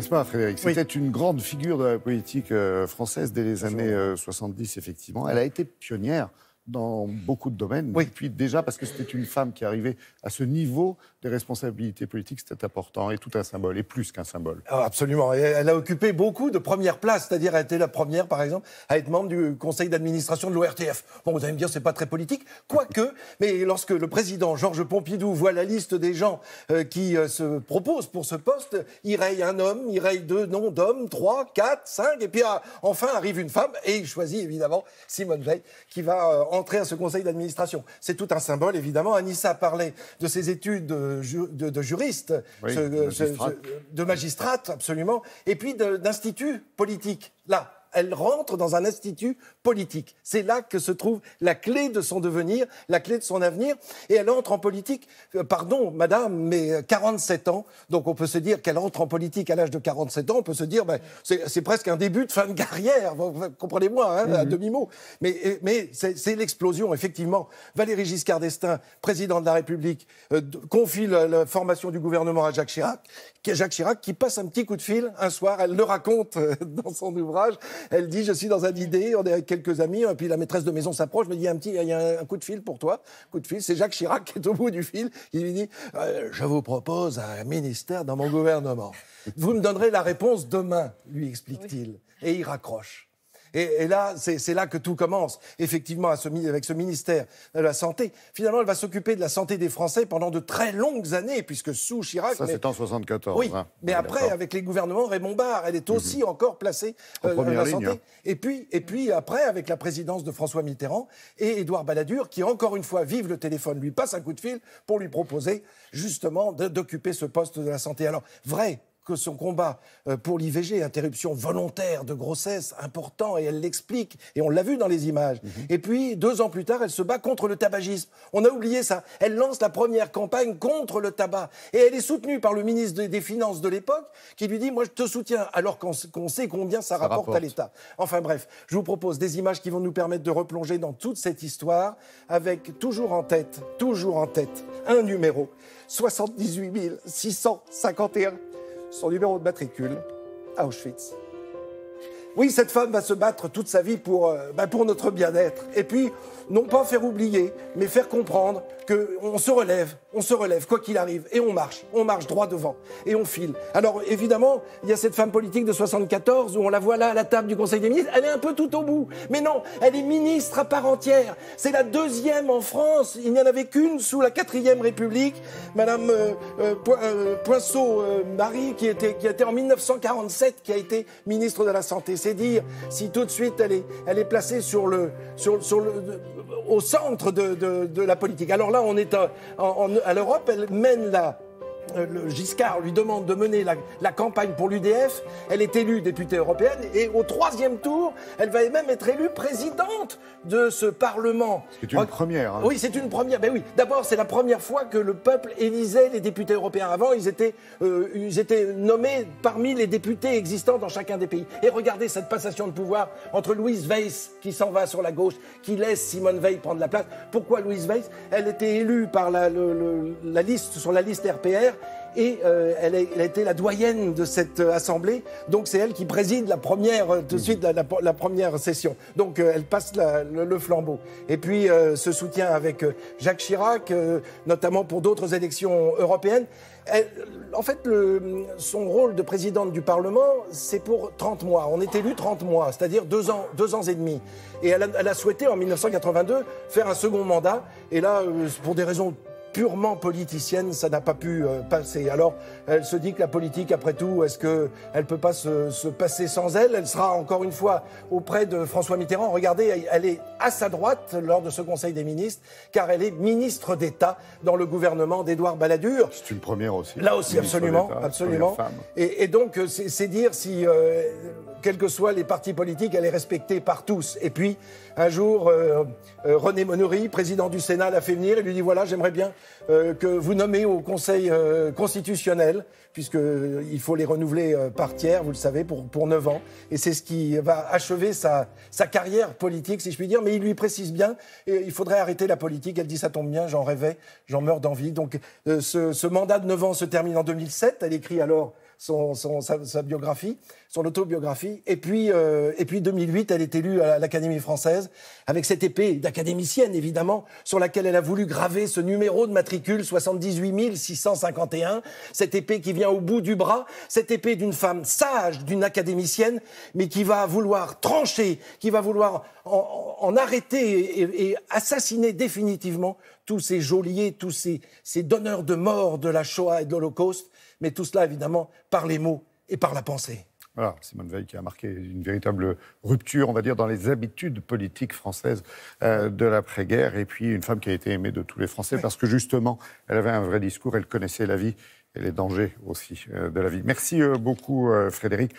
N'est-ce pas, Frédéric? C'était une grande figure de la politique française dès les années 70, effectivement. Elle a été pionnière dans beaucoup de domaines. Oui. Et puis déjà, parce que c'était une femme qui arrivait à ce niveau des responsabilités politiques, c'était important, et tout un symbole, et plus qu'un symbole. Ah, absolument. Et elle a occupé beaucoup de premières places, c'est-à-dire elle était la première, par exemple, à être membre du conseil d'administration de l'ORTF. Bon, vous allez me dire, c'est pas très politique, quoique, mais lorsque le président Georges Pompidou voit la liste des gens qui se proposent pour ce poste, il raye un homme, il raye deux noms d'hommes, 3, 4, 5, et puis enfin arrive une femme, et il choisit évidemment Simone Veil, qui va entrer à ce conseil d'administration. C'est tout un symbole, évidemment. Anissa parlait de ses études de juriste, Oui, de magistrate, absolument, et puis d'institut politique. Là, elle rentre dans un institut politique. C'est là que se trouve la clé de son devenir, la clé de son avenir. Et elle entre en politique, pardon, madame, mais 47 ans. Donc on peut se dire qu'elle entre en politique à l'âge de 47 ans. On peut se dire, ben, c'est presque un début de fin de carrière. Comprenez-moi, hein, à demi-mot. Mais c'est l'explosion, effectivement. Valéry Giscard d'Estaing, président de la République, confie la formation du gouvernement à Jacques Chirac. Jacques Chirac qui passe un petit coup de fil un soir. Elle le raconte dans son ouvrage. Elle dit, je suis dans un dîner, on est avec quelques amis, et puis la maîtresse de maison s'approche, me dit, il y a un coup de fil pour toi. Coup de fil, c'est Jacques Chirac qui est au bout du fil. Il lui dit, je vous propose un ministère dans mon gouvernement. Vous me donnerez la réponse demain, lui explique-t-il. Oui. Et il raccroche. Et là, c'est là que tout commence, effectivement, avec ce ministère de la Santé. Finalement, elle va s'occuper de la santé des Français pendant de très longues années, puisque sous Chirac... Ça, c'est en 74. Oui, hein. Mais après, avec les gouvernements Raymond Barre, elle est aussi encore placée dans la santé. Hein. Et puis, après, avec la présidence de François Mitterrand et Édouard Balladur, qui, encore une fois, vive le téléphone, lui passe un coup de fil pour lui proposer, justement, d'occuper ce poste de la santé. Alors, vrai que son combat pour l'IVG, interruption volontaire de grossesse, important, et elle l'explique, et on l'a vu dans les images. Et puis, 2 ans plus tard, elle se bat contre le tabagisme. On a oublié ça. Elle lance la première campagne contre le tabac. Et elle est soutenue par le ministre des Finances de l'époque, qui lui dit « Moi, je te soutiens », alors qu'on sait combien ça rapporte à l'État. Enfin bref, je vous propose des images qui vont nous permettre de replonger dans toute cette histoire, avec toujours en tête, un numéro, 78 651. Son numéro de matricule, à Auschwitz. Oui, cette femme va se battre toute sa vie pour notre bien-être. Et puis, non pas faire oublier, mais faire comprendre qu'on se relève, quoi qu'il arrive, et on marche droit devant, et on file. Alors, évidemment, il y a cette femme politique de 74, où on la voit là, à la table du Conseil des ministres, elle est un peu tout au bout. Mais non, elle est ministre à part entière. C'est la 2e en France, il n'y en avait qu'une sous la 4e République, Madame Poinceau-Marie, qui était en 1947, qui a été ministre de la Santé. C'est dire si tout de suite elle est placée au centre de la politique. Alors là, on est à l'Europe, elle mène Giscard lui demande de mener la campagne pour l'UDF. Elle est élue députée européenne et au 3e tour, elle va même être élue présidente de ce Parlement. C'est une première. Hein. Oui, c'est une première. Ben oui. D'abord, c'est la première fois que le peuple élisait les députés européens. Avant, ils étaient nommés parmi les députés existants dans chacun des pays. Et regardez cette passation de pouvoir entre Louise Weiss, qui s'en va sur la gauche, qui laisse Simone Veil prendre la place. Pourquoi Louise Weiss? Elle était élue par sur la liste RPR. Et elle a été la doyenne de cette assemblée, donc c'est elle qui préside la première, tout de suite, la première session. Donc elle passe le flambeau. Et puis ce soutien avec Jacques Chirac, notamment pour d'autres élections européennes. En fait, son rôle de présidente du Parlement, c'est pour 30 mois. On est élu 30 mois, c'est-à-dire 2 ans et demi. Et elle a souhaité, en 1982, faire un second mandat. Et là, pour des raisons purement politicienne, ça n'a pas pu passer. Alors, elle se dit que la politique, après tout, est-ce qu'elle ne peut pas se passer sans elle? Elle sera encore une fois auprès de François Mitterrand. Regardez, elle est à sa droite lors de ce Conseil des ministres, car elle est ministre d'État dans le gouvernement d'Édouard Balladur. C'est une première aussi. Là aussi, absolument. Et donc, c'est dire si, quels que soient les partis politiques, elle est respectée par tous. Et puis, un jour, René Monory, président du Sénat, l'a fait venir et lui dit « Voilà, j'aimerais bien que vous nommez au Conseil constitutionnel, puisqu'il faut les renouveler par tiers, vous le savez, pour 9 ans. Et c'est ce qui va achever sa carrière politique, si je puis dire. Mais il lui précise bien, il faudrait arrêter la politique. Elle dit « Ça tombe bien, j'en rêvais, j'en meurs d'envie. » Donc ce mandat de 9 ans se termine en 2007. Elle écrit alors sa biographie, son autobiographie. Et puis 2008, elle est élue à l'Académie française avec cette épée d'académicienne, évidemment, sur laquelle elle a voulu graver ce numéro de matricule 78 651. Cette épée qui vient au bout du bras, cette épée d'une femme sage, d'une académicienne, mais qui va vouloir trancher, qui va vouloir en arrêter et assassiner définitivement tous ces geôliers, tous ces donneurs de mort de la Shoah et de l'Holocauste, mais tout cela, évidemment, par les mots et par la pensée. Voilà, Simone Veil qui a marqué une véritable rupture, on va dire, dans les habitudes politiques françaises de l'après-guerre, et puis une femme qui a été aimée de tous les Français, parce que justement, elle avait un vrai discours, elle connaissait la vie et les dangers aussi de la vie. Merci beaucoup, Frédéric.